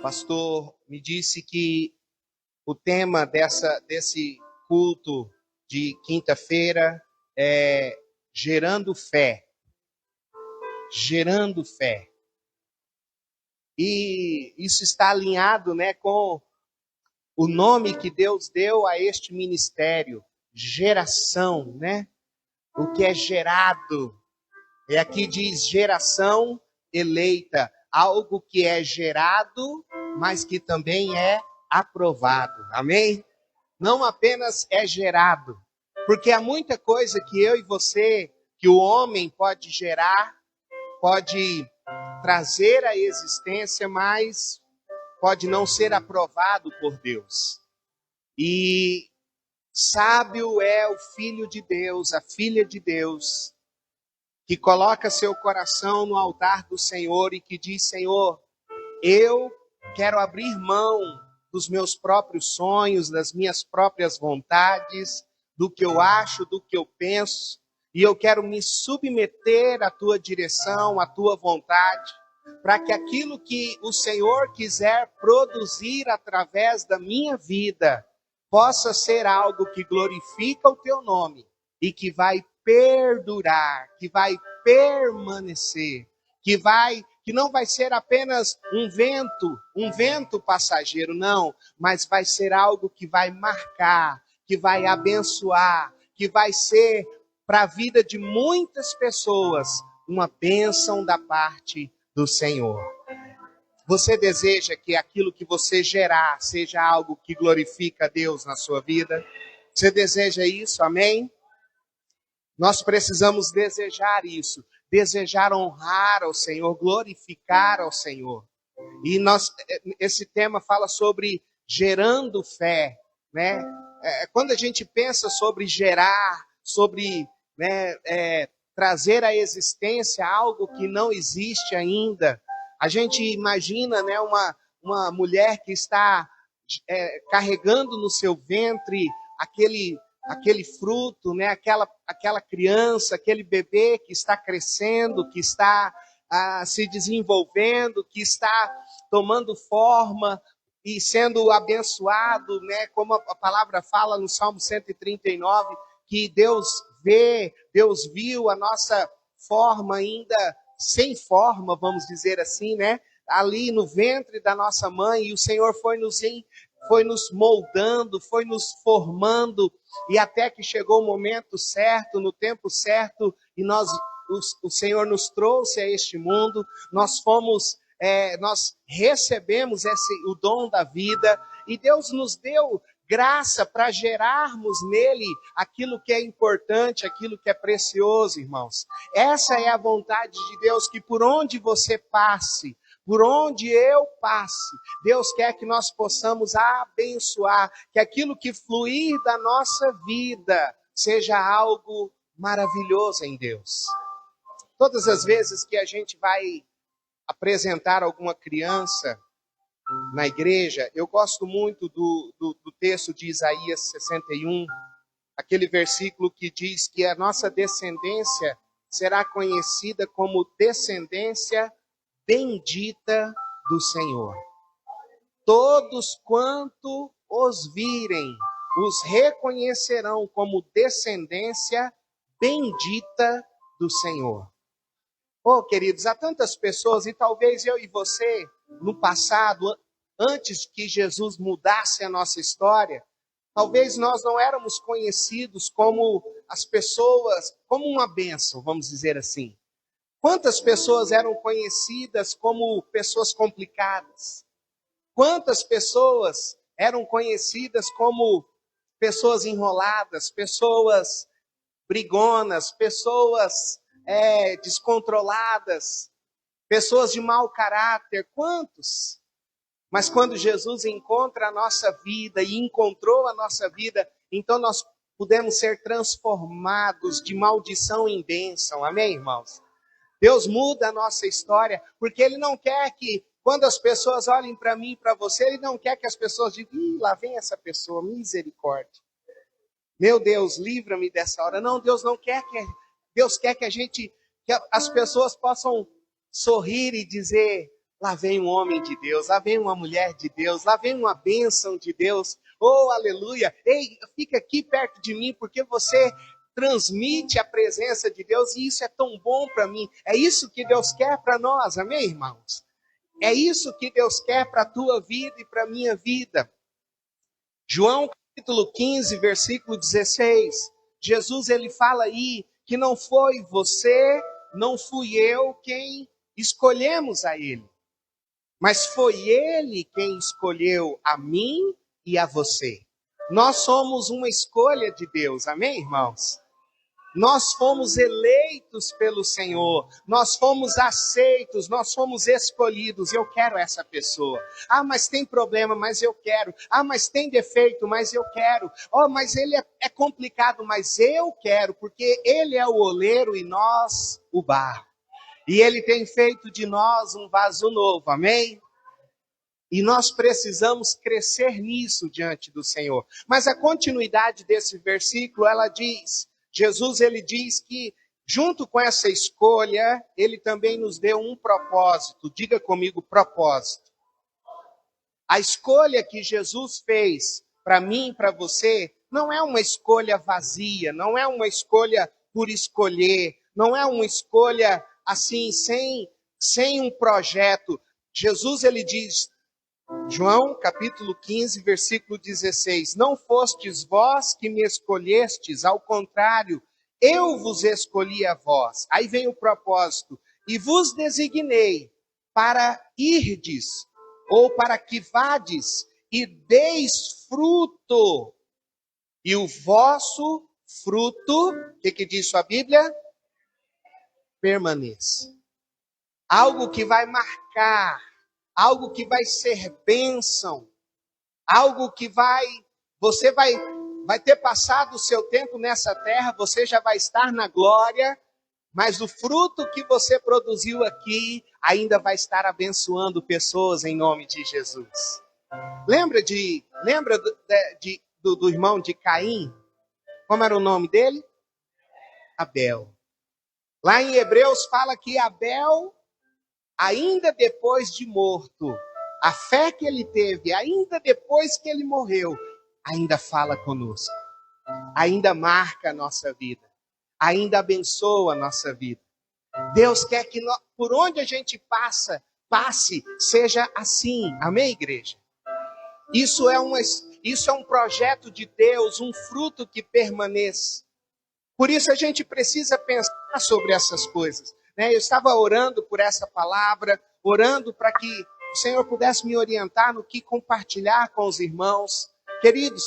pastor me disse que o tema desse culto de quinta-feira é gerando fé. Gerando fé. E isso está alinhado, com o nome que Deus deu a este ministério, geração, O que é gerado. E aqui diz geração eleita, algo que é gerado, mas que também é aprovado. Amém? Não apenas é gerado, porque há muita coisa que eu e você, que o homem pode gerar, pode trazer à existência, mas pode não ser aprovado por Deus. E sábio é o filho de Deus, a filha de Deus, que coloca seu coração no altar do Senhor e que diz: Senhor, eu quero abrir mão dos meus próprios sonhos, das minhas próprias vontades, do que eu acho, do que eu penso, e eu quero me submeter à tua direção, à tua vontade, para que aquilo que o Senhor quiser produzir através da minha vida possa ser algo que glorifica o teu nome e que vai perdurar, que vai permanecer, que não vai ser apenas um vento passageiro, não, mas vai ser algo que vai marcar, que vai abençoar, que vai ser para a vida de muitas pessoas uma bênção da parte do Senhor. Você deseja que aquilo que você gerar seja algo que glorifica a Deus na sua vida? Você deseja isso? Amém? Nós precisamos desejar isso, desejar honrar ao Senhor, glorificar ao Senhor. E esse tema fala sobre gerando fé, Quando a gente pensa sobre gerar, sobre trazer à existência algo que não existe ainda, a gente imagina, uma mulher que está carregando no seu ventre aquele fruto, aquela criança, aquele bebê que está crescendo, que está se desenvolvendo, que está tomando forma e sendo abençoado, como a palavra fala no Salmo 139, que Deus viu a nossa forma ainda sem forma, vamos dizer assim, ali no ventre da nossa mãe, e o Senhor foi nos moldando, foi nos formando, e até que chegou o momento certo, no tempo certo, e o Senhor nos trouxe a este mundo, nós recebemos o dom da vida, e Deus nos deu graça para gerarmos nele aquilo que é importante, aquilo que é precioso, irmãos. Essa é a vontade de Deus, que por onde você passe, por onde eu passe, Deus quer que nós possamos abençoar, que aquilo que fluir da nossa vida seja algo maravilhoso em Deus. Todas as vezes que a gente vai apresentar alguma criança na igreja, eu gosto muito do texto de Isaías 61, aquele versículo que diz que a nossa descendência será conhecida como descendência bendita do Senhor. Todos quanto os virem, os reconhecerão como descendência bendita do Senhor. Oh, queridos, há tantas pessoas, e talvez eu e você, no passado, antes que Jesus mudasse a nossa história, talvez nós não éramos conhecidos como as pessoas, como uma bênção, vamos dizer assim. Quantas pessoas eram conhecidas como pessoas complicadas? Quantas pessoas eram conhecidas como pessoas enroladas, pessoas brigonas, pessoas descontroladas, pessoas de mau caráter? Quantos? Mas quando Jesus encontra a nossa vida e encontrou a nossa vida, então nós pudemos ser transformados de maldição em bênção. Amém, irmãos? Deus muda a nossa história, porque Ele não quer que, quando as pessoas olhem para mim e para você, Ele não quer que as pessoas digam: lá vem essa pessoa, misericórdia. Meu Deus, livra-me dessa hora. Não, Deus não quer Deus quer que as pessoas possam sorrir e dizer: lá vem um homem de Deus, lá vem uma mulher de Deus, lá vem uma bênção de Deus. Oh, aleluia! Ei, fica aqui perto de mim, porque você transmite a presença de Deus e isso é tão bom para mim. É isso que Deus quer para nós, amém, irmãos? É isso que Deus quer para a tua vida e para a minha vida. João capítulo 15, versículo 16. Jesus, ele fala aí que não foi você, não fui eu quem escolhemos a ele. Mas foi ele quem escolheu a mim e a você. Nós somos uma escolha de Deus, amém, irmãos? Nós fomos eleitos pelo Senhor, nós fomos aceitos, nós fomos escolhidos. Eu quero essa pessoa. Ah, mas tem problema, mas eu quero. Ah, mas tem defeito, mas eu quero. Oh, mas ele é complicado, mas eu quero, porque ele é o oleiro e nós o barro. E ele tem feito de nós um vaso novo, amém? E nós precisamos crescer nisso diante do Senhor. Mas a continuidade desse versículo, ela diz, Jesus ele diz que junto com essa escolha, ele também nos deu um propósito. Diga comigo, propósito. A escolha que Jesus fez para mim e para você não é uma escolha vazia, não é uma escolha por escolher, não é uma escolha assim sem um projeto. Jesus ele diz, João, capítulo 15, versículo 16. Não fostes vós que me escolhestes, ao contrário, eu vos escolhi a vós. Aí vem o propósito. E vos designei para irdes, ou para que vades, e deis fruto. E o vosso fruto, o que diz sua Bíblia? Permaneça. Algo que vai marcar, algo que vai ser bênção, algo que você vai ter passado o seu tempo nessa terra, você já vai estar na glória, mas o fruto que você produziu aqui ainda vai estar abençoando pessoas em nome de Jesus. Lembra do irmão de Caim? Como era o nome dele? Abel. Lá em Hebreus fala que Abel, ainda depois de morto, a fé que ele teve, ainda depois que ele morreu, ainda fala conosco, ainda marca a nossa vida, ainda abençoa a nossa vida. Deus quer que por onde a gente passe, seja assim. Amém, igreja? Isso é um projeto de Deus, um fruto que permaneça. Por isso a gente precisa pensar sobre essas coisas. Eu estava orando por essa palavra, orando para que o Senhor pudesse me orientar no que compartilhar com os irmãos. Queridos,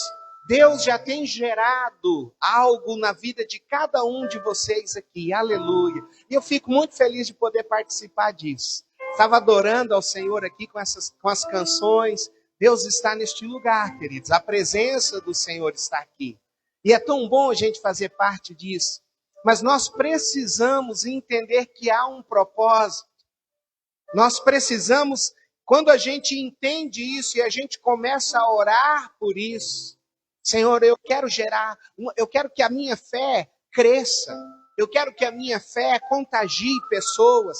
Deus já tem gerado algo na vida de cada um de vocês aqui, aleluia. E eu fico muito feliz de poder participar disso. Estava adorando ao Senhor aqui com as canções. Deus está neste lugar, queridos. A presença do Senhor está aqui. E é tão bom a gente fazer parte disso. Mas nós precisamos entender que há um propósito. Nós precisamos, quando a gente entende isso e a gente começa a orar por isso, Senhor, eu quero que a minha fé cresça. Eu quero que a minha fé contagie pessoas.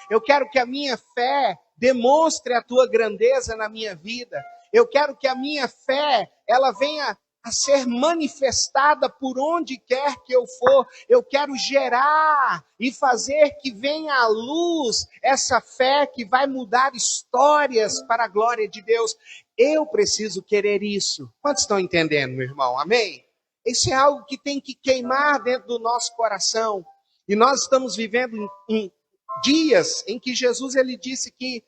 Eu quero que a minha fé demonstre a tua grandeza na minha vida. Eu quero que a minha fé, ela venha a ser manifestada por onde quer que eu for. Eu quero gerar e fazer que venha à luz essa fé que vai mudar histórias para a glória de Deus. Eu preciso querer isso. Quantos estão entendendo, meu irmão? Amém? Isso é algo que tem que queimar dentro do nosso coração. E nós estamos vivendo em dias em que Jesus ele disse que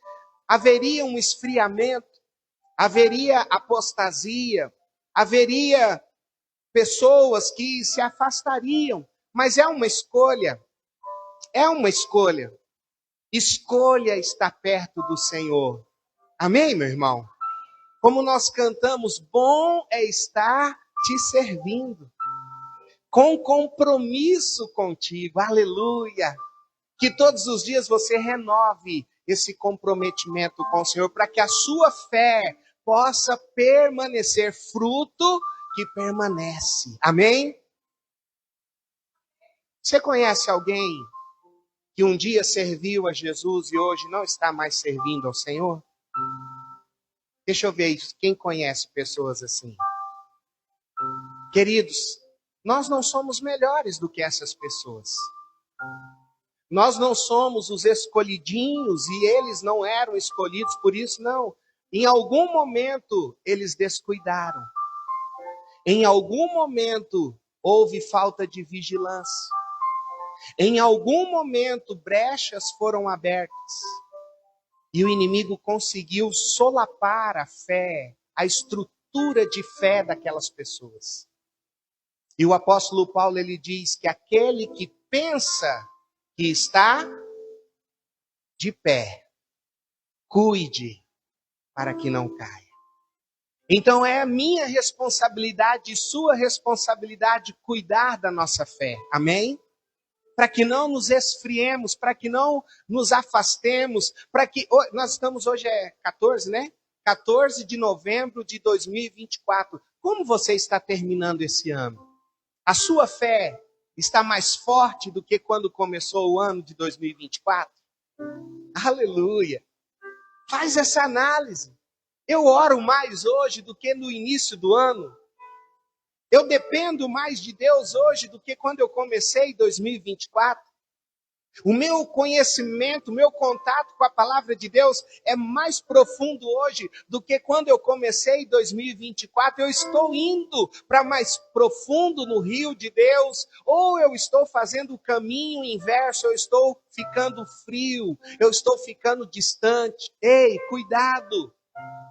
haveria um esfriamento, haveria apostasia, haveria pessoas que se afastariam, mas é uma escolha. É uma escolha. Escolha estar perto do Senhor. Amém, meu irmão? Como nós cantamos, bom é estar te servindo, com compromisso contigo. Aleluia! Que todos os dias você renove esse comprometimento com o Senhor, para que a sua fé possa permanecer, fruto que permanece. Amém? Você conhece alguém que um dia serviu a Jesus e hoje não está mais servindo ao Senhor? Deixa eu ver isso. Quem conhece pessoas assim? Queridos, nós não somos melhores do que essas pessoas. Nós não somos os escolhidinhos e eles não eram escolhidos, por isso não. Em algum momento eles descuidaram. Em algum momento houve falta de vigilância. Em algum momento brechas foram abertas. E o inimigo conseguiu solapar a fé, a estrutura de fé daquelas pessoas. E o apóstolo Paulo, ele diz que aquele que pensa que está de pé, cuide para que não caia. Então é a minha responsabilidade e sua responsabilidade cuidar da nossa fé. Amém? Para que não nos esfriemos, para que não nos afastemos, para que nós estamos hoje é 14, né? 14 de novembro de 2024. Como você está terminando esse ano? A sua fé está mais forte do que quando começou o ano de 2024? Aleluia! Faz essa análise. Eu oro mais hoje do que no início do ano. Eu dependo mais de Deus hoje do que quando eu comecei 2024. O meu conhecimento, o meu contato com a palavra de Deus é mais profundo hoje do que quando eu comecei 2024. Eu estou indo para mais profundo no rio de Deus, ou eu estou fazendo o caminho inverso, eu estou ficando frio, eu estou ficando distante. Ei, cuidado!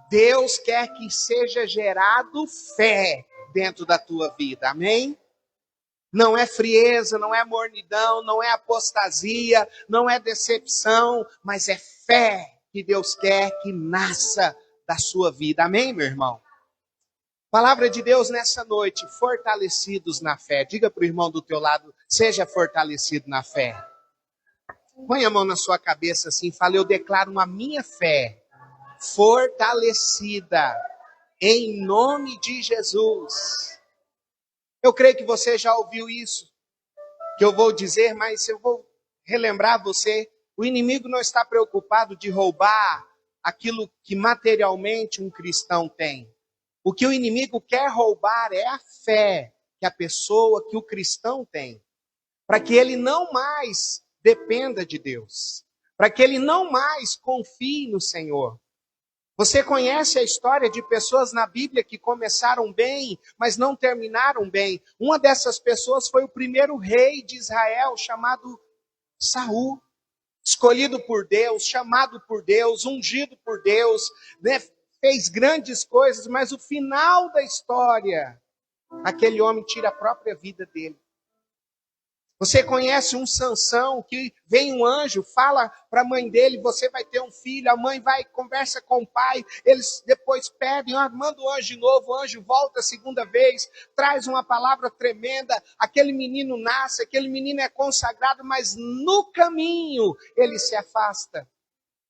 Deus quer que seja gerado fé dentro da tua vida, amém? Não é frieza, não é mornidão, não é apostasia, não é decepção, mas é fé que Deus quer que nasça da sua vida. Amém, meu irmão? Palavra de Deus nessa noite, fortalecidos na fé. Diga para o irmão do teu lado, seja fortalecido na fé. Põe a mão na sua cabeça assim, fala, eu declaro a minha fé fortalecida em nome de Jesus. Eu creio que você já ouviu isso, que eu vou dizer, mas eu vou relembrar você. O inimigo não está preocupado de roubar aquilo que materialmente um cristão tem. O que o inimigo quer roubar é a fé que a pessoa, que o cristão tem. Para que ele não mais dependa de Deus. Para que ele não mais confie no Senhor. Você conhece a história de pessoas na Bíblia que começaram bem, mas não terminaram bem. Uma dessas pessoas foi o primeiro rei de Israel, chamado Saul. Escolhido por Deus, chamado por Deus, ungido por Deus, né? Fez grandes coisas, mas o final da história, aquele homem tira a própria vida dele. Você conhece um Sansão que vem um anjo, fala para a mãe dele, você vai ter um filho, a mãe vai, conversa com o pai, eles depois pedem, manda o anjo de novo, o anjo volta a segunda vez, traz uma palavra tremenda, aquele menino nasce, aquele menino é consagrado, mas no caminho ele se afasta.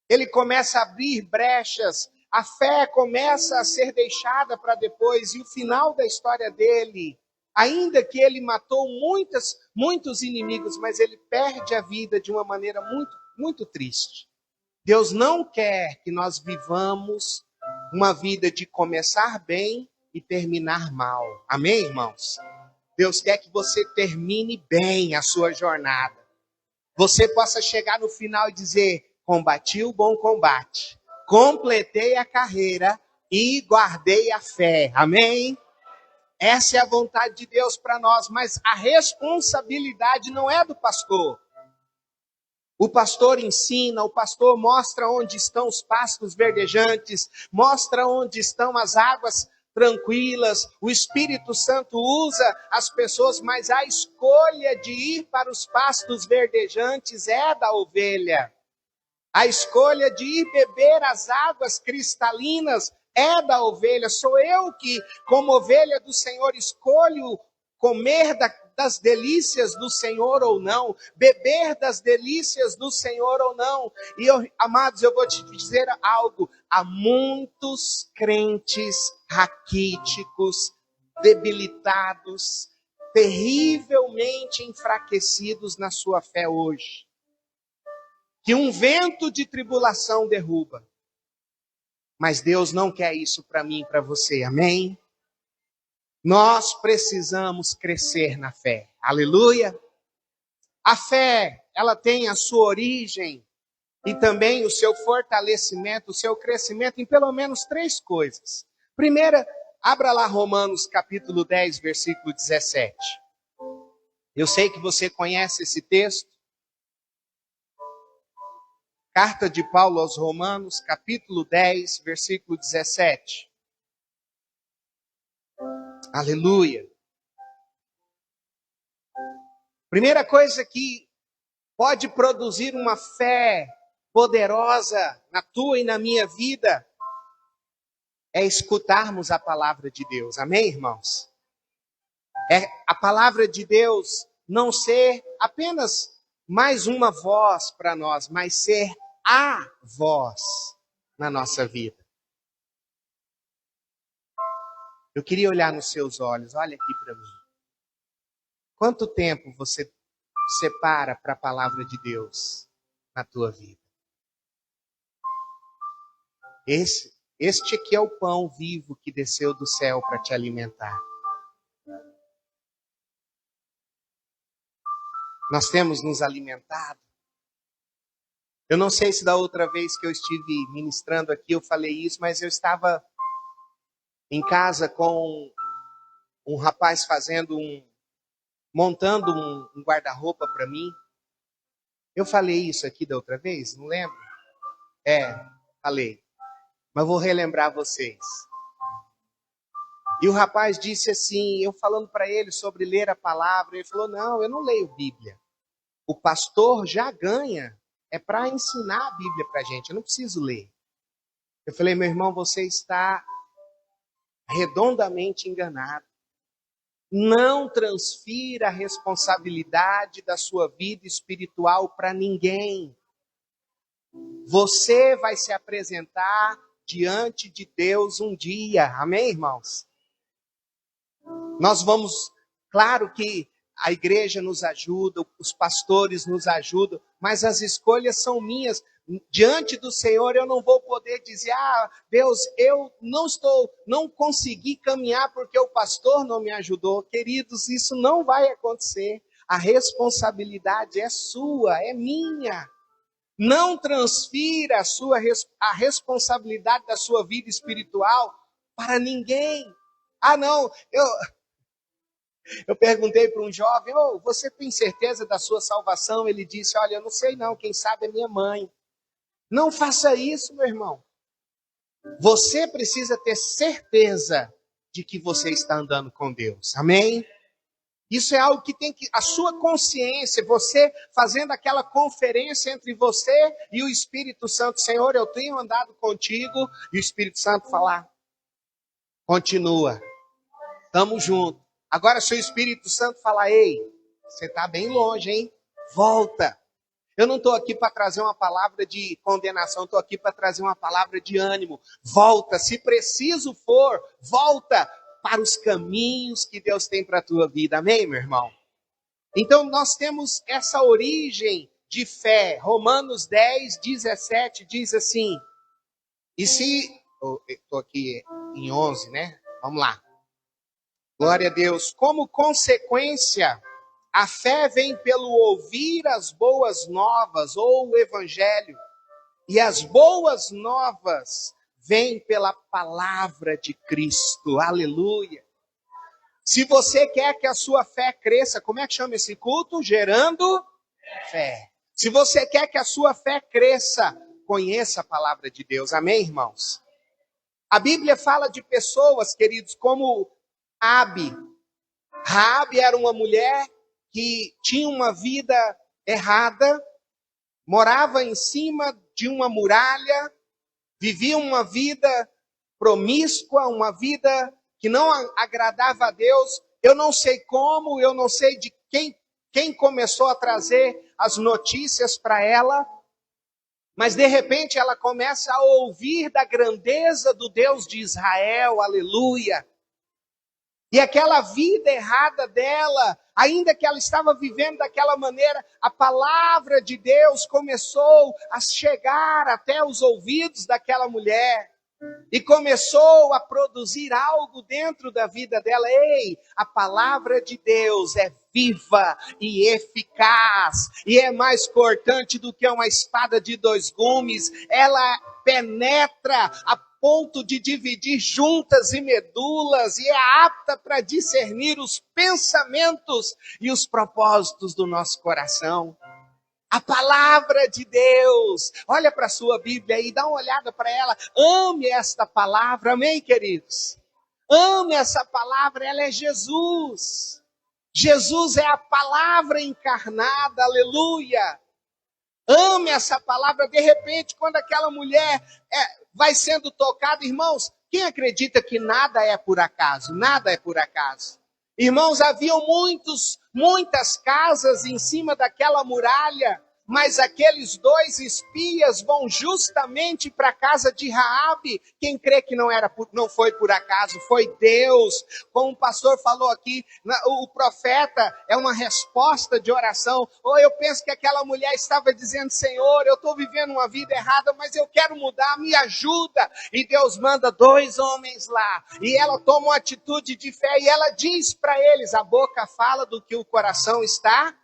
Ele começa a abrir brechas, a fé começa a ser deixada para depois, e o final da história dele, ainda que ele matou muitos inimigos, mas ele perde a vida de uma maneira muito, muito triste. Deus não quer que nós vivamos uma vida de começar bem e terminar mal. Amém, irmãos? Deus quer que você termine bem a sua jornada. Você possa chegar no final e dizer, combati o bom combate, completei a carreira e guardei a fé. Amém? Essa é a vontade de Deus para nós, mas a responsabilidade não é do pastor. O pastor ensina, o pastor mostra onde estão os pastos verdejantes, mostra onde estão as águas tranquilas. O Espírito Santo usa as pessoas, mas a escolha de ir para os pastos verdejantes é da ovelha. A escolha de ir beber as águas cristalinas é da ovelha. Sou eu que, como ovelha do Senhor, escolho comer das delícias do Senhor ou não, beber das delícias do Senhor ou não. E, amados, eu vou te dizer algo. Há muitos crentes raquíticos, debilitados, terrivelmente enfraquecidos na sua fé hoje. que um vento de tribulação derruba. Mas Deus não quer isso para mim e para você, amém? Nós precisamos crescer na fé, aleluia. A fé, ela tem a sua origem e também o seu fortalecimento, o seu crescimento em pelo menos 3 coisas. Primeira, abra lá Romanos capítulo 10, versículo 17. Eu sei que você conhece esse texto. Carta de Paulo aos Romanos, capítulo 10, versículo 17. Aleluia. Primeira coisa que pode produzir uma fé poderosa na tua e na minha vida é escutarmos a palavra de Deus. Amém, irmãos? É a palavra de Deus não ser apenas mais uma voz para nós, mas ser a voz na nossa vida. Eu queria olhar nos seus olhos, olha aqui para mim. Quanto tempo você separa para a palavra de Deus na tua vida? Este aqui é o pão vivo que desceu do céu para te alimentar. Nós temos nos alimentado. Eu não sei se da outra vez que eu estive ministrando aqui eu falei isso, mas eu estava em casa com um rapaz montando um guarda-roupa para mim. Eu falei isso aqui da outra vez, não lembro? Falei. Mas vou relembrar vocês. E o rapaz disse assim, eu falando para ele sobre ler a palavra, ele falou, não, eu não leio Bíblia. O pastor já ganha, é para ensinar a Bíblia para a gente, eu não preciso ler. Eu falei, meu irmão, você está redondamente enganado. Não transfira a responsabilidade da sua vida espiritual para ninguém. Você vai se apresentar diante de Deus um dia. Amém, irmãos? Nós vamos, claro que a igreja nos ajuda, os pastores nos ajudam, mas as escolhas são minhas. Diante do Senhor eu não vou poder dizer, Deus, eu não consegui caminhar porque o pastor não me ajudou. Queridos, isso não vai acontecer. A responsabilidade é sua, é minha. Não transfira a responsabilidade da sua vida espiritual para ninguém. Não, eu perguntei para um jovem, você tem certeza da sua salvação? Ele disse, olha, eu não sei não, quem sabe é minha mãe. Não faça isso, meu irmão. Você precisa ter certeza de que você está andando com Deus. Amém? Isso é algo que tem que... A sua consciência, você fazendo aquela conferência entre você e o Espírito Santo. Senhor, eu tenho andado contigo. E o Espírito Santo falar, continua. Estamos juntos. Agora, se o Espírito Santo falar, ei, você está bem longe, hein? Volta. Eu não estou aqui para trazer uma palavra de condenação, estou aqui para trazer uma palavra de ânimo. Volta, se preciso for, volta para os caminhos que Deus tem para a tua vida. Amém, meu irmão? Então, nós temos essa origem de fé. Romanos 10, 17 diz assim, estou aqui em 11, né? Vamos lá. Glória a Deus. Como consequência, a fé vem pelo ouvir as boas novas, ou o evangelho. E as boas novas vêm pela palavra de Cristo. Aleluia. Se você quer que a sua fé cresça, como é que chama esse culto? Gerando fé. Se você quer que a sua fé cresça, conheça a palavra de Deus. Amém, irmãos? A Bíblia fala de pessoas, queridos, como Raabe. Raabe era uma mulher que tinha uma vida errada, morava em cima de uma muralha, vivia uma vida promíscua, uma vida que não agradava a Deus. Eu não sei como, eu não sei de quem começou a trazer as notícias para ela, mas de repente ela começa a ouvir da grandeza do Deus de Israel, aleluia. E aquela vida errada dela, ainda que ela estava vivendo daquela maneira, a palavra de Deus começou a chegar até os ouvidos daquela mulher. E começou a produzir algo dentro da vida dela. Ei, a palavra de Deus é viva e eficaz. E é mais cortante do que uma espada de dois gumes. Ela penetra a ponto de dividir juntas e medulas. E é apta para discernir os pensamentos e os propósitos do nosso coração. A palavra de Deus. Olha para a sua Bíblia e dá uma olhada para ela. Ame esta palavra, amém, queridos? Ame essa palavra, ela é Jesus. Jesus é a palavra encarnada, aleluia. Ame essa palavra. De repente, quando aquela mulher vai sendo tocada, irmãos, quem acredita que nada é por acaso? Nada é por acaso. Irmãos, haviam muitas casas em cima daquela muralha, mas aqueles dois espias vão justamente para a casa de Raabe. Quem crê que não foi por acaso, foi Deus. Como o pastor falou aqui, o profeta é uma resposta de oração. Ou eu penso que aquela mulher estava dizendo, Senhor, eu estou vivendo uma vida errada, mas eu quero mudar, me ajuda. E Deus manda dois homens lá. E ela toma uma atitude de fé e ela diz para eles, a boca fala do que o coração está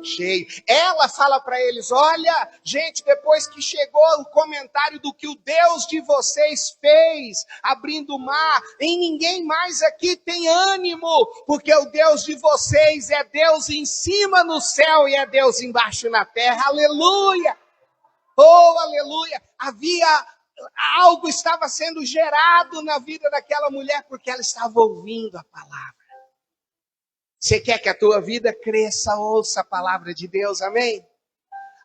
cheio. Ela fala para eles, olha, gente, depois que chegou o comentário do que o Deus de vocês fez, abrindo o mar, em ninguém mais aqui tem ânimo, porque o Deus de vocês é Deus em cima no céu e é Deus embaixo na terra. Aleluia! Oh, aleluia! Algo estava sendo gerado na vida daquela mulher, porque ela estava ouvindo a palavra. Você quer que a tua vida cresça, ouça a palavra de Deus, amém?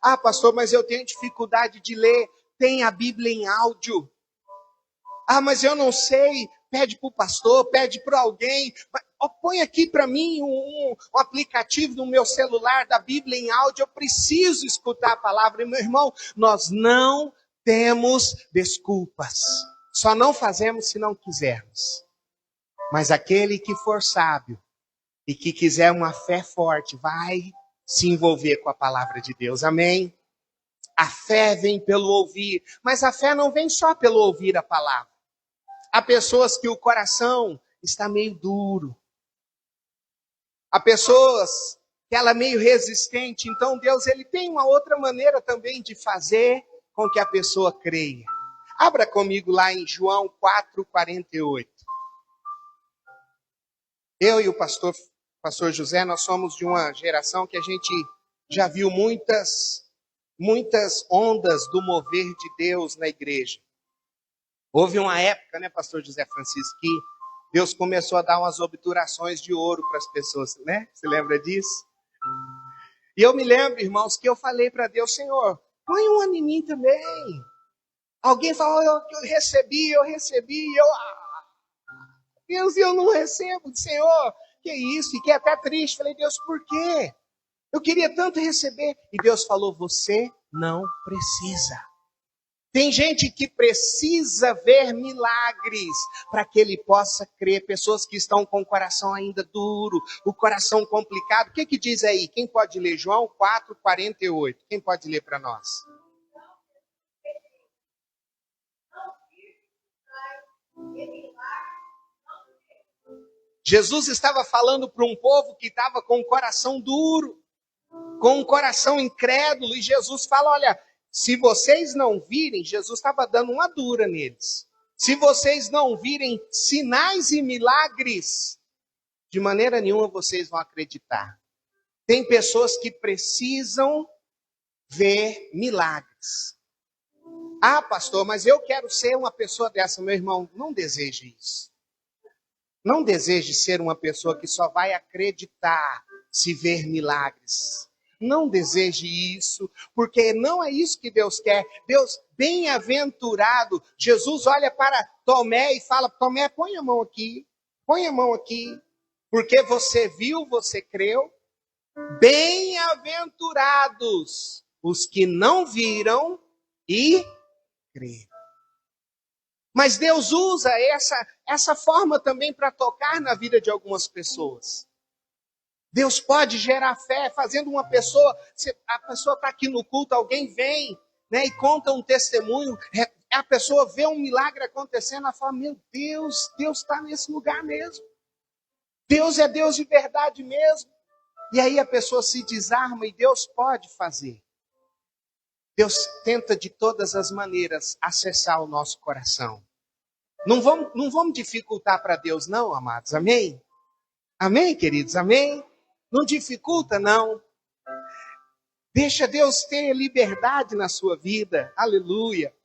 Ah, pastor, mas eu tenho dificuldade de ler. Tem a Bíblia em áudio. Ah, mas eu não sei. Pede para o pastor, pede para alguém. Põe aqui para mim um aplicativo no meu celular da Bíblia em áudio. Eu preciso escutar a palavra. E, meu irmão, nós não temos desculpas. Só não fazemos se não quisermos. Mas aquele que for sábio, e que quiser uma fé forte, vai se envolver com a palavra de Deus, amém? A fé vem pelo ouvir, mas a fé não vem só pelo ouvir a palavra. Há pessoas que o coração está meio duro. Há pessoas que ela é meio resistente, então Deus ele tem uma outra maneira também de fazer com que a pessoa creia. Abra comigo lá em João 4:48. Eu e o pastor José, nós somos de uma geração que a gente já viu muitas ondas do mover de Deus na igreja. Houve uma época, né, pastor José Francisco, que Deus começou a dar umas obturações de ouro para as pessoas, né? Você lembra disso? E eu me lembro, irmãos, que eu falei para Deus, Senhor, põe um em mim também. Alguém falou, eu recebi, Deus, eu não recebo, Senhor. Que isso? Fiquei até triste. Falei, Deus, por quê? Eu queria tanto receber. E Deus falou, você não precisa. Tem gente que precisa ver milagres para que ele possa crer. Pessoas que estão com o coração ainda duro, o coração complicado. O que diz aí? Quem pode ler? João 4:48. Quem pode ler para nós? Jesus estava falando para um povo que estava com o coração duro, com um coração incrédulo, e Jesus fala, olha, se vocês não virem, Jesus estava dando uma dura neles. Se vocês não virem sinais e milagres, de maneira nenhuma vocês vão acreditar. Tem pessoas que precisam ver milagres. Ah, pastor, mas eu quero ser uma pessoa dessa. Meu irmão, não deseje isso. Não deseje ser uma pessoa que só vai acreditar se ver milagres. Não deseje isso, porque não é isso que Deus quer. Deus, bem-aventurado. Jesus olha para Tomé e fala, Tomé, põe a mão aqui. Põe a mão aqui. Porque você viu, você creu. Bem-aventurados os que não viram e creram. Mas Deus usa essa forma também para tocar na vida de algumas pessoas. Deus pode gerar fé fazendo uma pessoa, a pessoa está aqui no culto, alguém vem, né, e conta um testemunho, a pessoa vê um milagre acontecendo, ela fala, meu Deus, Deus está nesse lugar mesmo. Deus é Deus de verdade mesmo. E aí a pessoa se desarma e Deus pode fazer. Deus tenta de todas as maneiras acessar o nosso coração. Não vamos dificultar para Deus não, amados, amém? Amém, queridos, amém? Não dificulta, não. Deixa Deus ter liberdade na sua vida. Aleluia.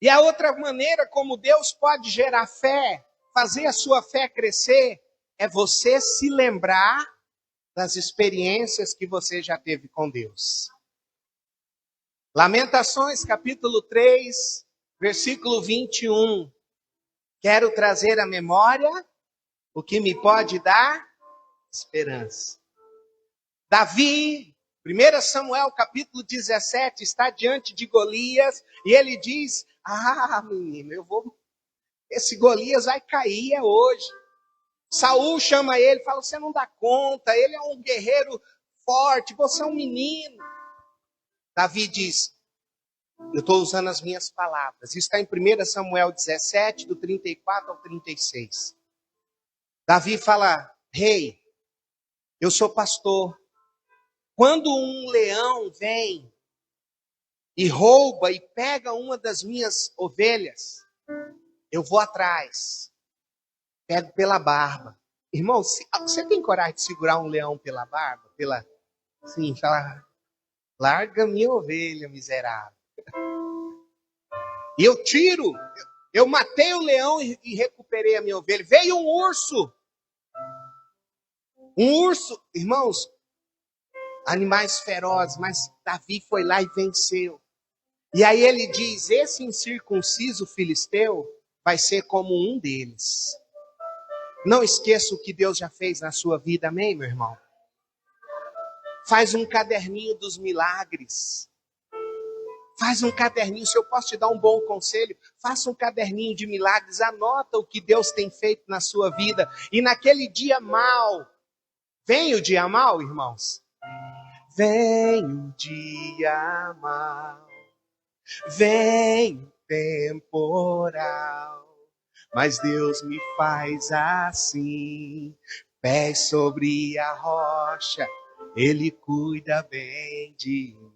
E a outra maneira como Deus pode gerar fé, fazer a sua fé crescer, é você se lembrar das experiências que você já teve com Deus. Lamentações, capítulo 3, versículo 21. Quero trazer à memória o que me pode dar esperança. Davi, 1 Samuel capítulo 17, está diante de Golias e ele diz, menino, esse Golias vai cair hoje. Saul chama ele, fala, você não dá conta, ele é um guerreiro forte, você é um menino. Davi diz, eu estou usando as minhas palavras, isso está em 1 Samuel 17, do 34 ao 36. Davi fala, rei, eu sou pastor. Quando um leão vem e rouba e pega uma das minhas ovelhas, eu vou atrás, pego pela barba. Irmão, você tem coragem de segurar um leão pela barba? Sim, falar, larga minha ovelha, miserável. E eu matei o leão e recuperei a minha ovelha. Veio um urso, irmãos, animais ferozes, mas Davi foi lá e venceu. E aí ele diz, esse incircunciso filisteu vai ser como um deles. Não esqueça o que Deus já fez na sua vida, amém, meu irmão? Faz um caderninho dos milagres. Faz um caderninho, se eu posso te dar um bom conselho, faça um caderninho de milagres, anota o que Deus tem feito na sua vida. E naquele dia mau, vem o dia mau, irmãos? Vem o dia mau, vem o temporal, mas Deus me faz assim, pés sobre a rocha, Ele cuida bem de mim.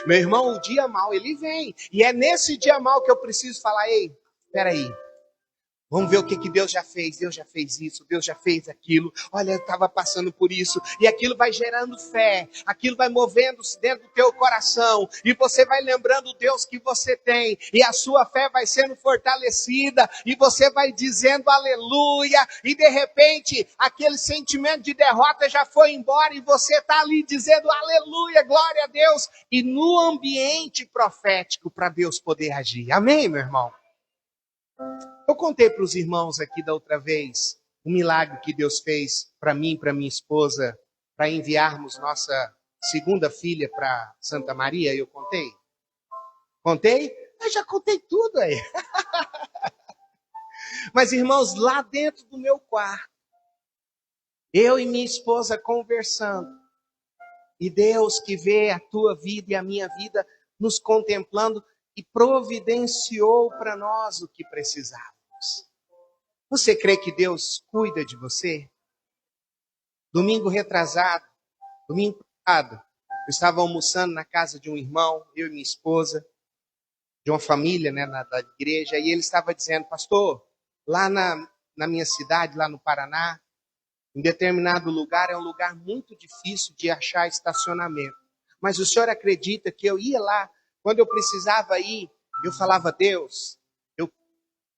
Meu irmão, o dia mau, ele vem. E é nesse dia mau que eu preciso falar, ei, espera aí. Vamos ver o que Deus já fez. Deus já fez isso, Deus já fez aquilo. Olha, eu estava passando por isso. E aquilo vai gerando fé. Aquilo vai movendo-se dentro do teu coração. E você vai lembrando o Deus que você tem. E a sua fé vai sendo fortalecida. E você vai dizendo aleluia. E de repente, aquele sentimento de derrota já foi embora. E você está ali dizendo aleluia, glória a Deus. E no ambiente profético para Deus poder agir. Amém, meu irmão? Eu contei para os irmãos aqui da outra vez o milagre que Deus fez para mim e para minha esposa, para enviarmos nossa segunda filha para Santa Maria. Eu contei? Contei? Eu já contei tudo aí. Mas, irmãos, lá dentro do meu quarto, eu e minha esposa conversando, e Deus que vê a tua vida e a minha vida nos contemplando, e providenciou para nós o que precisávamos. Você crê que Deus cuida de você? Domingo passado, eu estava almoçando na casa de um irmão, eu e minha esposa, de uma família, né, da igreja, e ele estava dizendo, pastor, lá na minha cidade, lá no Paraná, em determinado lugar, é um lugar muito difícil de achar estacionamento. Mas o senhor acredita que eu ia lá, quando eu precisava ir, eu falava, Deus, eu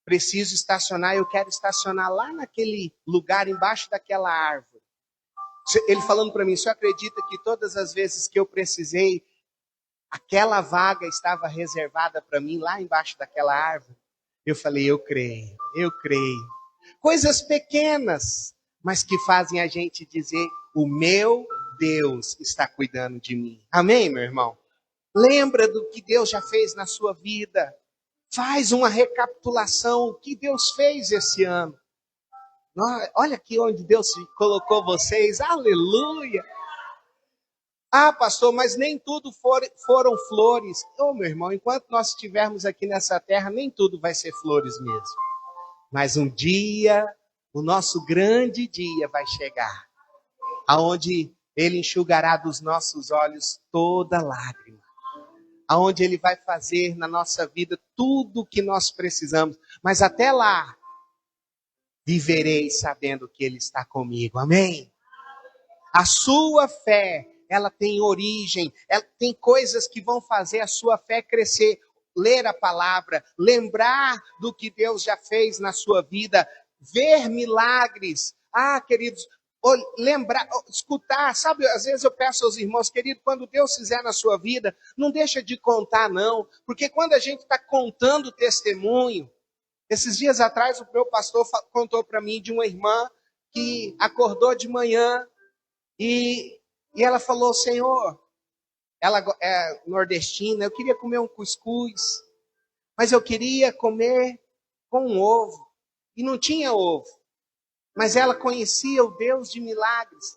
preciso estacionar, eu quero estacionar lá naquele lugar, embaixo daquela árvore. Ele falando para mim, o senhor acredita que todas as vezes que eu precisei, aquela vaga estava reservada para mim lá embaixo daquela árvore? Eu falei, eu creio. Coisas pequenas, mas que fazem a gente dizer, o meu Deus está cuidando de mim. Amém, meu irmão? Lembra do que Deus já fez na sua vida. Faz uma recapitulação. O que Deus fez esse ano. Olha aqui onde Deus colocou vocês. Aleluia. Ah, pastor, mas nem tudo foram flores. Ô, meu irmão, enquanto nós estivermos aqui nessa terra, nem tudo vai ser flores mesmo. Mas um dia, o nosso grande dia vai chegar, aonde Ele enxugará dos nossos olhos toda lágrima, aonde Ele vai fazer na nossa vida tudo o que nós precisamos. Mas até lá, viverei sabendo que Ele está comigo. Amém? A sua fé, ela tem origem, ela tem coisas que vão fazer a sua fé crescer. Ler a palavra, lembrar do que Deus já fez na sua vida, ver milagres. Ah, queridos, lembrar, escutar, sabe, às vezes eu peço aos irmãos, querido, quando Deus fizer na sua vida, não deixa de contar não, porque quando a gente está contando testemunho, esses dias atrás o meu pastor contou para mim de uma irmã que acordou de manhã e ela falou, Senhor, ela é nordestina, eu queria comer um cuscuz, mas eu queria comer com um ovo, e não tinha ovo. Mas ela conhecia o Deus de milagres.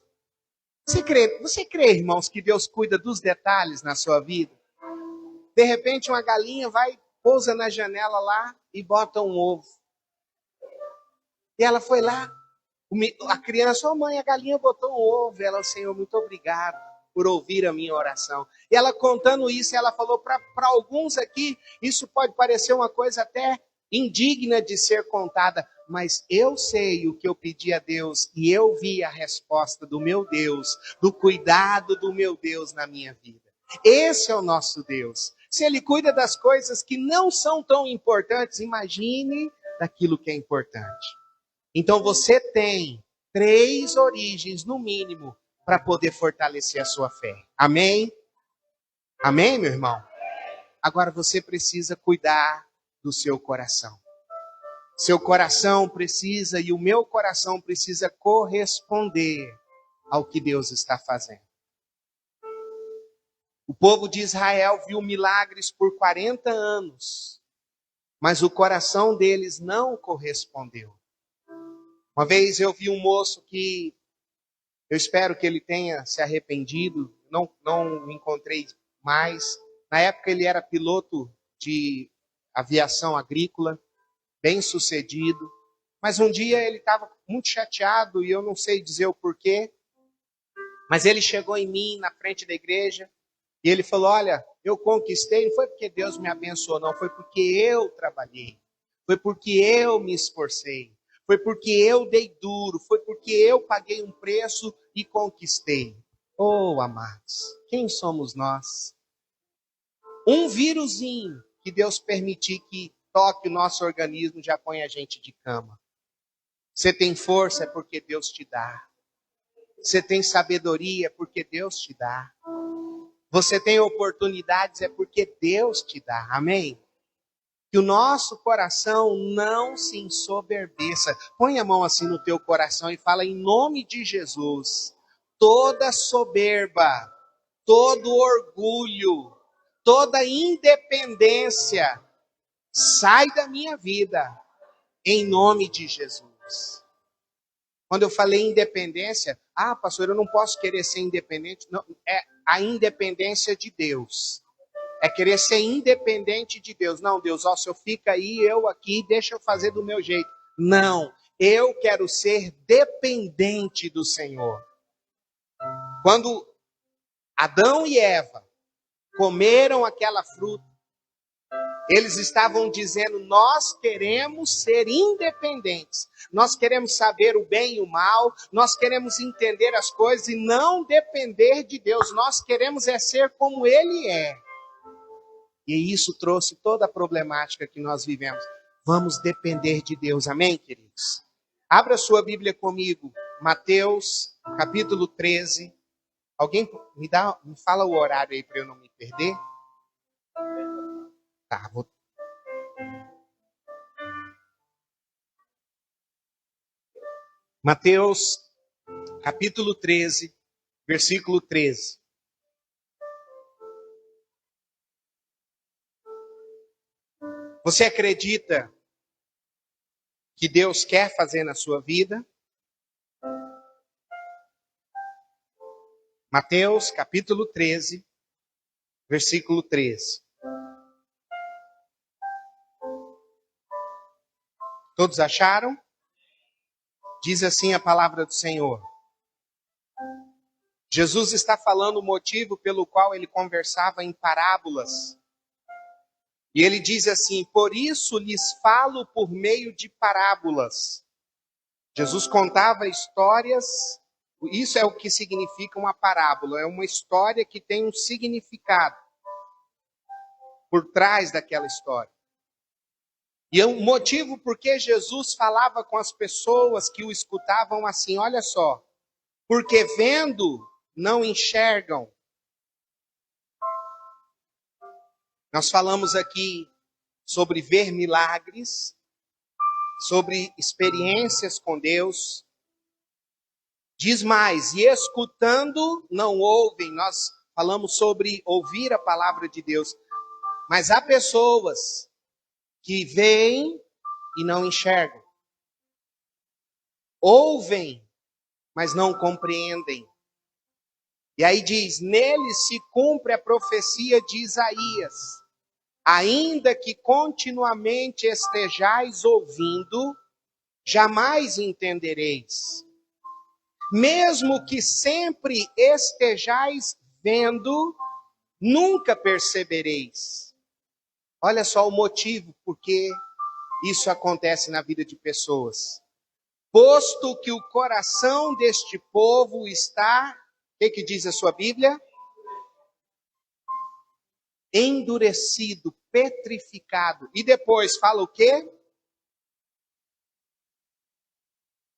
Você crê, irmãos, que Deus cuida dos detalhes na sua vida? De repente uma galinha vai, pousa na janela lá e bota um ovo. E ela foi lá, a criança, oh mãe, a galinha botou um ovo. Ela, Senhor, muito obrigado por ouvir a minha oração. E ela contando isso, ela falou, para alguns aqui, isso pode parecer uma coisa até indigna de ser contada, mas eu sei o que eu pedi a Deus e eu vi a resposta do meu Deus, do cuidado do meu Deus na minha vida. Esse é o nosso Deus. Se Ele cuida das coisas que não são tão importantes, imagine daquilo que é importante. Então você tem 3 origens, no mínimo, para poder fortalecer a sua fé. Amém? Amém, meu irmão? Agora você precisa cuidar do seu coração. Seu coração precisa, e o meu coração precisa corresponder ao que Deus está fazendo. O povo de Israel viu milagres por 40 anos, mas o coração deles não correspondeu. Uma vez eu vi um moço que, eu espero que ele tenha se arrependido, não encontrei mais. Na época ele era piloto de aviação agrícola, bem sucedido. Mas um dia ele estava muito chateado e eu não sei dizer o porquê. Mas ele chegou em mim na frente da igreja e ele falou, olha, eu conquistei, não foi porque Deus me abençoou, não, foi porque eu trabalhei. Foi porque eu me esforcei. Foi porque eu dei duro, foi porque eu paguei um preço e conquistei. Oh, amados, quem somos nós? Um vírusinho que Deus permitir que toque o nosso organismo já põe a gente de cama. Você tem força é porque Deus te dá. Você tem sabedoria é porque Deus te dá. Você tem oportunidades é porque Deus te dá. Amém? Que o nosso coração não se ensoberbeça. Põe a mão assim no teu coração e fala em nome de Jesus. Toda soberba, todo orgulho, toda independência, sai da minha vida, em nome de Jesus. Quando eu falei independência, pastor, eu não posso querer ser independente. Não, é a independência de Deus. É querer ser independente de Deus. Não, Deus, ó, se eu fico aí, eu aqui, deixa eu fazer do meu jeito. Não, eu quero ser dependente do Senhor. Quando Adão e Eva comeram aquela fruta, eles estavam dizendo, nós queremos ser independentes. Nós queremos saber o bem e o mal. Nós queremos entender as coisas e não depender de Deus. Nós queremos ser como Ele é. E isso trouxe toda a problemática que nós vivemos. Vamos depender de Deus. Amém, queridos? Abra sua Bíblia comigo. Mateus, capítulo 13. Alguém me fala o horário aí para eu não me perder? Tá, vou... Mateus, capítulo 13, versículo 13. Você acredita que Deus quer fazer na sua vida? Mateus capítulo 13, versículo 13. Todos acharam? Diz assim a palavra do Senhor. Jesus está falando o motivo pelo qual ele conversava em parábolas. E ele diz assim: por isso lhes falo por meio de parábolas. Jesus contava histórias, isso é o que significa uma parábola, é uma história que tem um significado por trás daquela história. E o motivo por que Jesus falava com as pessoas que o escutavam assim, olha só, porque vendo, não enxergam. Nós falamos aqui sobre ver milagres, sobre experiências com Deus. Diz mais, e escutando não ouvem. Nós falamos sobre ouvir a palavra de Deus. Mas há pessoas que veem e não enxergam. Ouvem, mas não compreendem. E aí diz, nele se cumpre a profecia de Isaías. Ainda que continuamente estejais ouvindo, jamais entendereis. Mesmo que sempre estejais vendo, nunca percebereis. Olha só o motivo por que isso acontece na vida de pessoas. Posto que o coração deste povo está, o que diz a sua Bíblia? Endurecido, petrificado. E depois fala o quê?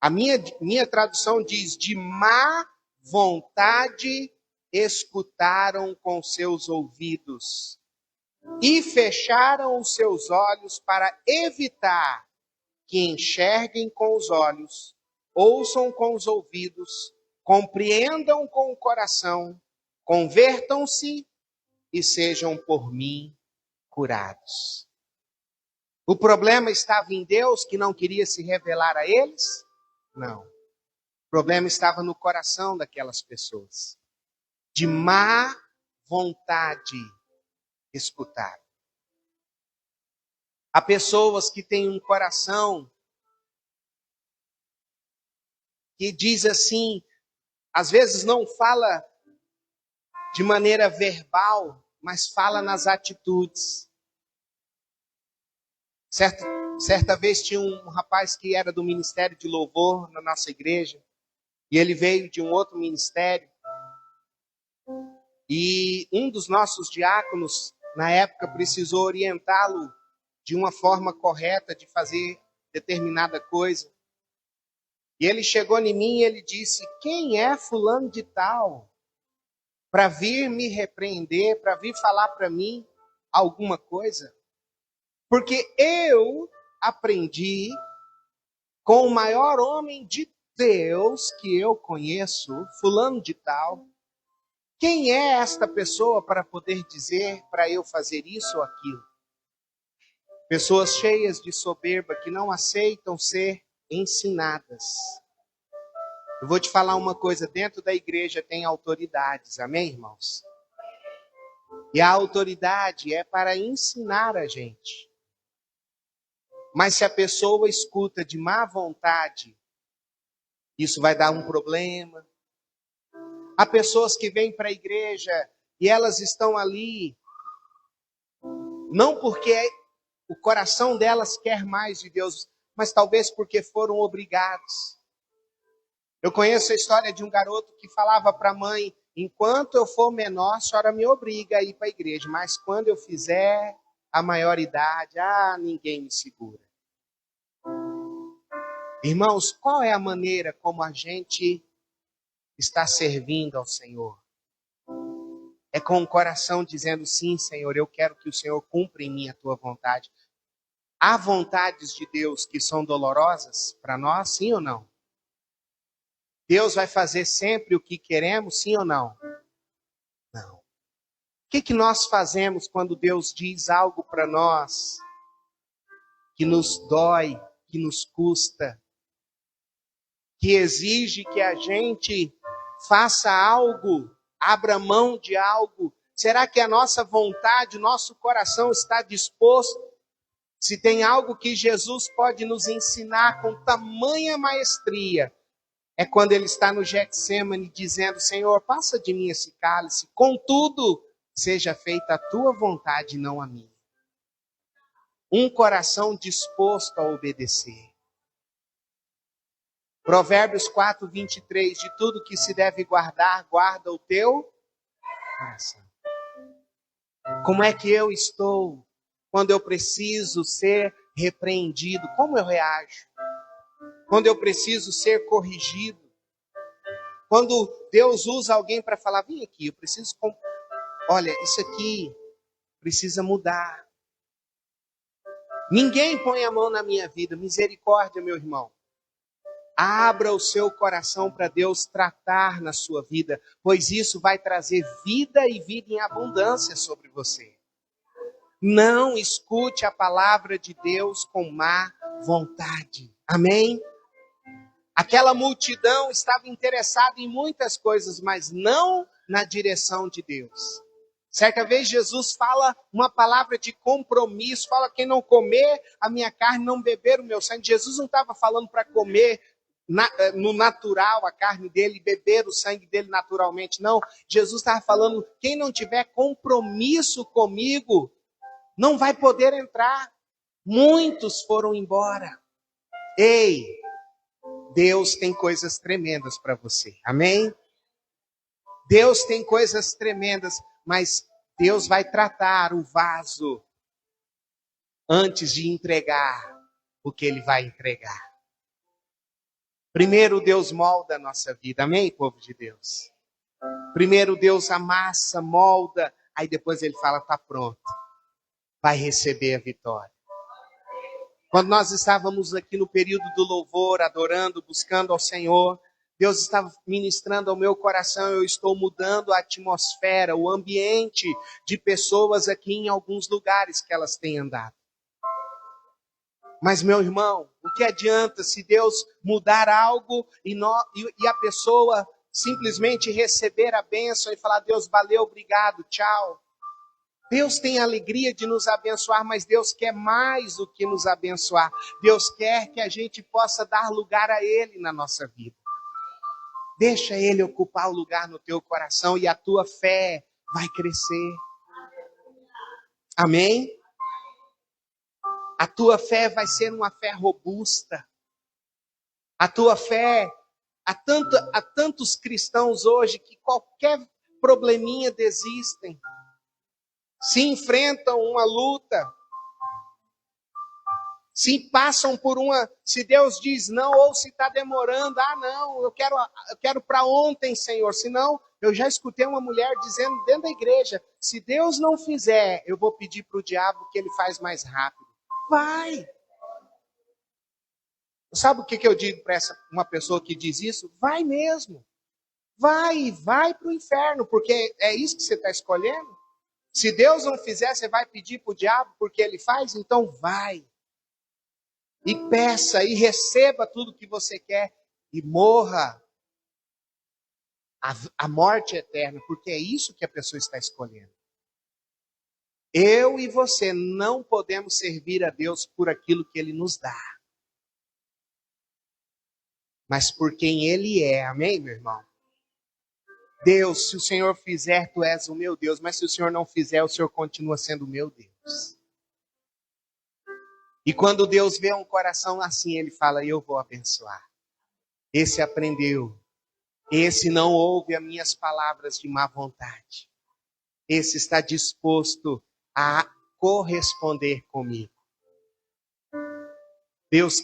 A minha tradução diz, de má vontade escutaram com seus ouvidos e fecharam os seus olhos para evitar que enxerguem com os olhos, ouçam com os ouvidos, compreendam com o coração, convertam-se e sejam por mim curados. O problema estava em Deus que não queria se revelar a eles? Não. O problema estava no coração daquelas pessoas. De má vontade escutar. Há pessoas que têm um coração que diz assim, às vezes não fala de maneira verbal, mas fala nas atitudes. Certa vez tinha um rapaz que era do ministério de louvor na nossa igreja, e ele veio de um outro ministério, e um dos nossos diáconos, na época, precisou orientá-lo de uma forma correta de fazer determinada coisa. E ele chegou em mim e ele disse, quem é fulano de tal? Para vir me repreender, para vir falar para mim alguma coisa? Porque eu aprendi com o maior homem de Deus que eu conheço, fulano de tal. Quem é esta pessoa para poder dizer para eu fazer isso ou aquilo? Pessoas cheias de soberba que não aceitam ser ensinadas. Eu vou te falar uma coisa, dentro da igreja tem autoridades, amém, irmãos? E a autoridade é para ensinar a gente. Mas se a pessoa escuta de má vontade, isso vai dar um problema. Há pessoas que vêm para a igreja e elas estão ali, não porque o coração delas quer mais de Deus, mas talvez porque foram obrigados. Eu conheço a história de um garoto que falava para a mãe, enquanto eu for menor, a senhora me obriga a ir para a igreja, mas quando eu fizer a maioridade, ninguém me segura. Irmãos, qual é a maneira como a gente está servindo ao Senhor? É com o coração dizendo, sim, Senhor, eu quero que o Senhor cumpra em mim a tua vontade. Há vontades de Deus que são dolorosas para nós, sim ou não? Deus vai fazer sempre o que queremos, sim ou não? Não. O que nós fazemos quando Deus diz algo para nós que nos dói, que nos custa, que exige que a gente faça algo, abra mão de algo. Será que a nossa vontade, o nosso coração está disposto? Se tem algo que Jesus pode nos ensinar com tamanha maestria, é quando ele está no Getsêmani dizendo: Senhor, passa de mim esse cálice, contudo, seja feita a tua vontade e não a minha. Um coração disposto a obedecer. Provérbios 4, 23, de tudo que se deve guardar, guarda o teu coração. Como é que eu estou quando eu preciso ser repreendido? Como eu reajo? Quando eu preciso ser corrigido? Quando Deus usa alguém para falar: vem aqui, eu preciso... Olha, isso aqui precisa mudar. Ninguém põe a mão na minha vida. Misericórdia, meu irmão. Abra o seu coração para Deus tratar na sua vida, pois isso vai trazer vida e vida em abundância sobre você. Não escute a palavra de Deus com má vontade. Amém? Aquela multidão estava interessada em muitas coisas, mas não na direção de Deus. Certa vez Jesus fala uma palavra de compromisso, fala: quem não comer a minha carne, não beber o meu sangue. Jesus não estava falando para comer no natural a carne dele, beber o sangue dele naturalmente, não. Jesus estava falando: quem não tiver compromisso comigo, não vai poder entrar. Muitos foram embora. Ei, Deus tem coisas tremendas para você, amém? Deus tem coisas tremendas, mas Deus vai tratar o vaso antes de entregar o que Ele vai entregar. Primeiro Deus molda a nossa vida, amém, povo de Deus? Primeiro Deus amassa, molda, aí depois Ele fala: está pronto, vai receber a vitória. Quando nós estávamos aqui no período do louvor, adorando, buscando ao Senhor, Deus estava ministrando ao meu coração: eu estou mudando a atmosfera, o ambiente de pessoas aqui em alguns lugares que elas têm andado. Mas, meu irmão, o que adianta se Deus mudar algo e a pessoa simplesmente receber a bênção e falar: Deus, valeu, obrigado, tchau. Deus tem a alegria de nos abençoar, mas Deus quer mais do que nos abençoar. Deus quer que a gente possa dar lugar a Ele na nossa vida. Deixa Ele ocupar o lugar no teu coração e a tua fé vai crescer. Amém? A tua fé vai ser uma fé robusta. A tua fé, há tantos cristãos hoje que qualquer probleminha desistem. Se enfrentam uma luta. Se passam por uma... Se Deus diz não, ou se está demorando: ah, não, eu quero para ontem, Senhor. Senão, eu já escutei uma mulher dizendo dentro da igreja: se Deus não fizer, eu vou pedir para o diabo que ele faz mais rápido. Vai! Sabe o que eu digo para uma pessoa que diz isso? Vai mesmo. Vai para o inferno, porque é isso que você está escolhendo. Se Deus não fizer, você vai pedir para o diabo porque ele faz? Então vai. E peça, e receba tudo que você quer. E morra a morte eterna, porque é isso que a pessoa está escolhendo. Eu e você não podemos servir a Deus por aquilo que Ele nos dá, mas por quem Ele é. Amém, meu irmão? Deus, se o Senhor fizer, Tu és o meu Deus, mas se o Senhor não fizer, o Senhor continua sendo o meu Deus. E quando Deus vê um coração assim, Ele fala: eu vou abençoar. Esse aprendeu. Esse não ouve as minhas palavras de má vontade. Esse está disposto a corresponder comigo. Deus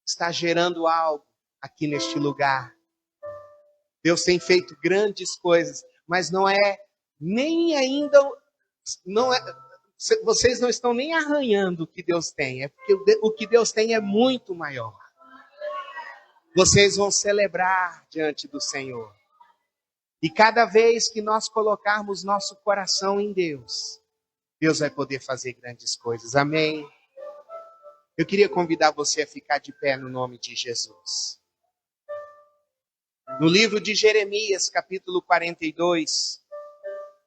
está gerando algo aqui neste lugar. Deus tem feito grandes coisas, mas não é nem ainda... Não é, vocês não estão nem arranhando o que Deus tem. É porque o que Deus tem é muito maior. Vocês vão celebrar diante do Senhor. E cada vez que nós colocarmos nosso coração em Deus, Deus vai poder fazer grandes coisas. Amém? Eu queria convidar você a ficar de pé no nome de Jesus. No livro de Jeremias, capítulo 42,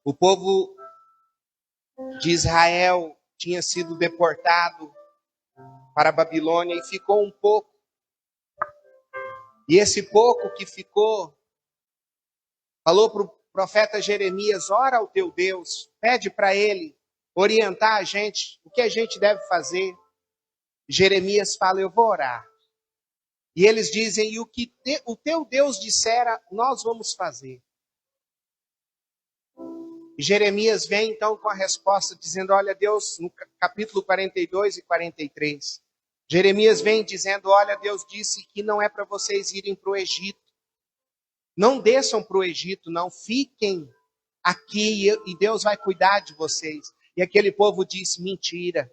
o povo de Israel tinha sido deportado para a Babilônia e ficou um pouco. E esse pouco que ficou, falou para o profeta Jeremias: ora ao teu Deus, pede para ele orientar a gente, o que a gente deve fazer. Jeremias fala: eu vou orar. E eles dizem: e o que o teu Deus dissera, nós vamos fazer. E Jeremias vem então com a resposta dizendo: olha, Deus, no capítulo 42 e 43, Jeremias vem dizendo: olha, Deus disse que não é para vocês irem para o Egito. Não desçam para o Egito, não, fiquem aqui e Deus vai cuidar de vocês. E aquele povo disse: mentira.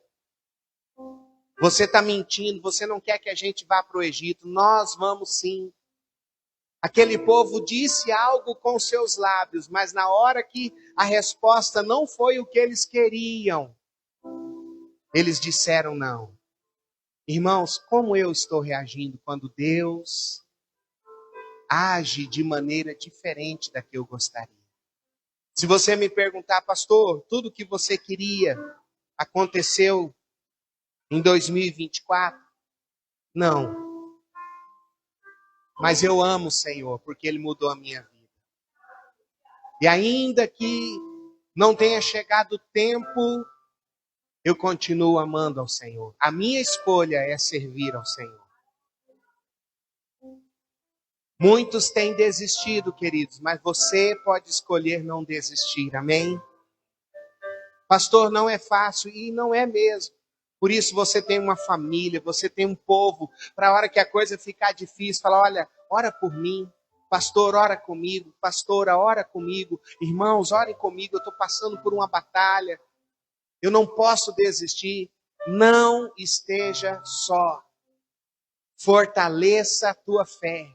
Você está mentindo, você não quer que a gente vá para o Egito. Nós vamos sim. Aquele povo disse algo com seus lábios, mas na hora que a resposta não foi o que eles queriam, eles disseram não. Irmãos, como eu estou reagindo quando Deus age de maneira diferente da que eu gostaria? Se você me perguntar: pastor, tudo que você queria aconteceu em 2024? Não. Mas eu amo o Senhor, porque Ele mudou a minha vida. E ainda que não tenha chegado o tempo, eu continuo amando ao Senhor. A minha escolha é servir ao Senhor. Muitos têm desistido, queridos, mas você pode escolher não desistir, amém? Pastor, não é fácil, e não é mesmo. Por isso você tem uma família, você tem um povo, para a hora que a coisa ficar difícil, falar: olha, ora por mim. Pastor, ora comigo. Pastora, ora comigo. Irmãos, orem comigo, eu estou passando por uma batalha. Eu não posso desistir. Não esteja só. Fortaleça a tua fé.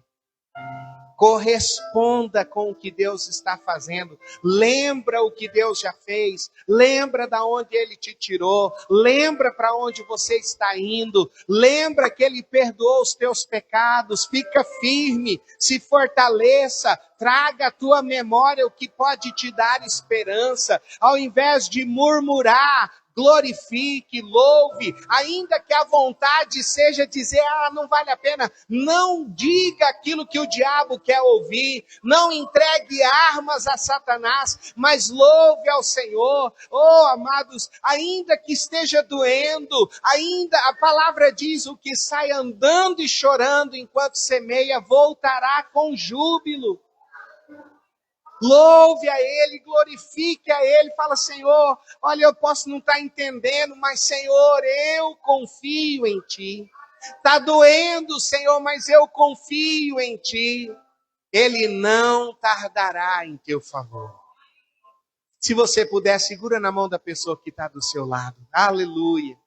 Corresponda com o que Deus está fazendo. Lembra o que Deus já fez. Lembra da onde Ele te tirou. Lembra para onde você está indo. Lembra que Ele perdoou os teus pecados. Fica firme, se fortaleça. Traga à tua memória o que pode te dar esperança. Ao invés de murmurar, glorifique, louve, ainda que a vontade seja dizer: não vale a pena. Não diga aquilo que o diabo quer ouvir, não entregue armas a Satanás, mas louve ao Senhor. Oh, amados, ainda que esteja doendo, ainda a palavra diz: o que sai andando e chorando enquanto semeia, voltará com júbilo. Louve a Ele, glorifique a Ele, fala: Senhor, olha, eu posso não estar entendendo, mas Senhor, eu confio em Ti. Está doendo, Senhor, mas eu confio em Ti. Ele não tardará em teu favor. Se você puder, segura na mão da pessoa que está do seu lado. Aleluia.